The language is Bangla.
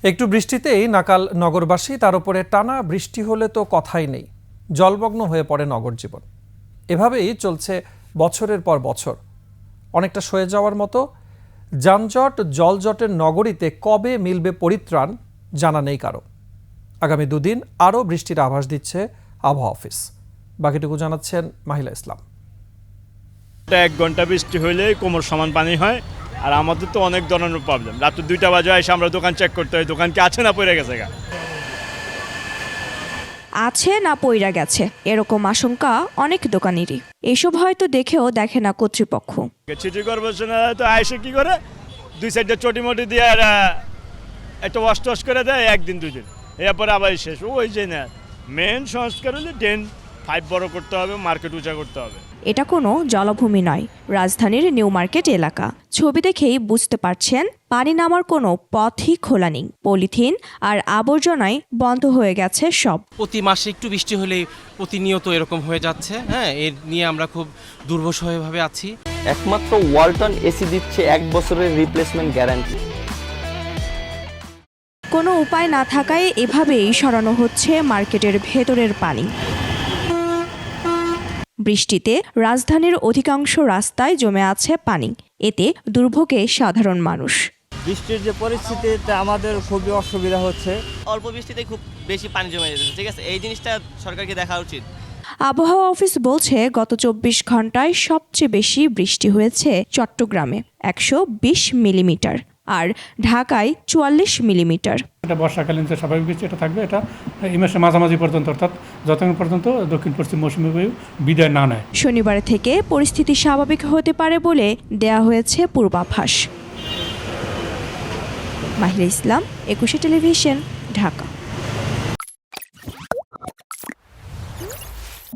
একটু বৃষ্টিতেই নাকাল নগরবাসী, তার উপরে টানা বৃষ্টি হলে তো কথাই নেই, জলমগ্ন হয়ে পড়ে নগর জীবন। এভাবেই চলছে বছরের পর বছর। অনেকটা সয়ে যাওয়ার মতো। যানজট জলজটের নগরীতে কবে মিলবে পরিত্রাণ জানা নেই কারো। আগামী দুদিন আরও বৃষ্টির আভাস দিচ্ছে আবহাওয়া অফিস। বাকিটুকু জানাচ্ছেন মাহিলা ইসলাম। 1 ঘন্টা বৃষ্টি হইলেই কোমর সমান পানি হয়। আর আমাদের তো অনেক ধরনের প্রবলেম। রাত 2টা বাজে এসে আমরা দোকান চেক করতে হয়, দোকান কি আছে না পড়ে গেছে গা। আছে না পইরা গেছে এরকম আশঙ্কা অনেক দোকানেরই। এসব হয়তো দেখেও দেখে না কর্তৃপক্ষ। সিটি কর্পোরেশন তো আইসে কি করে 2 সাইডে চটি মটি দিয়ে আর একটা ওয়াশ টস করে দেয় 1 দিন 2 দিন, এরপরে আবার শেষ। ওই যে না, মেন সংস্কার হলে ড্রেন 5 বড় করতে হবে, মার্কেট উঁচা করতে হবে। এটা কোনো জলাভূমি নয়, রাজধানীর নিউ মার্কেট এলাকা। ছবি দেখেই বুঝতে পারছেন পানি নামার কোনো পথই খোলা নেই। পলিথিন আর আবর্জনায় বন্ধ হয়ে গেছে সব। প্রতি মাসে একটু বৃষ্টি হলে প্রতিনিয়ত এরকম হয়ে যাচ্ছে। এর নিয়ে আমরা খুব দুর্বশভাবে আছি। একমাত্র ওয়ালটন এসি দিচ্ছে 1 বছরের রিপ্লেসমেন্ট গ্যারান্টি। কোনো উপায় না থাকায় এভাবেই সরানো হচ্ছে মার্কেটের ভেতরের পানি। বৃষ্টিতে রাজধানীর অধিকাংশ রাস্তায় জমে আছে পানি। এতে দুর্ভোগে সাধারণ মানুষ। বৃষ্টির যে পরিস্থিতিতে আমাদের খুবই অসুবিধা হচ্ছে। অল্প বৃষ্টিতে খুব বেশি পানি জমে যাচ্ছে, ঠিক আছে? এই জিনিসটা সরকারকে দেখা উচিত। আবহাওয়া অফিস বলছে গত 24 ঘন্টায় সবচেয়ে বেশি বৃষ্টি হয়েছে চট্টগ্রামে 120 মিলিমিটার আর ঢাকায় 44 মিলিমিটার। এটা বর্ষাকালীন যে স্বাভাবিক বৃষ্টি এটা থাকবে, এটা এই মাসের মাঝামাঝি পর্যন্ত, অর্থাৎ যতক্ষণ পর্যন্ত দক্ষিণ পশ্চিম মৌসুমী বায়ু বিদায় না নেয়। শনিবার থেকে পরিস্থিতি স্বাভাবিক হতে পারে বলে দেয়া হয়েছে পূর্বাভাস। মাহিলা ইসলাম, 21 টেলিভিশন, ঢাকা।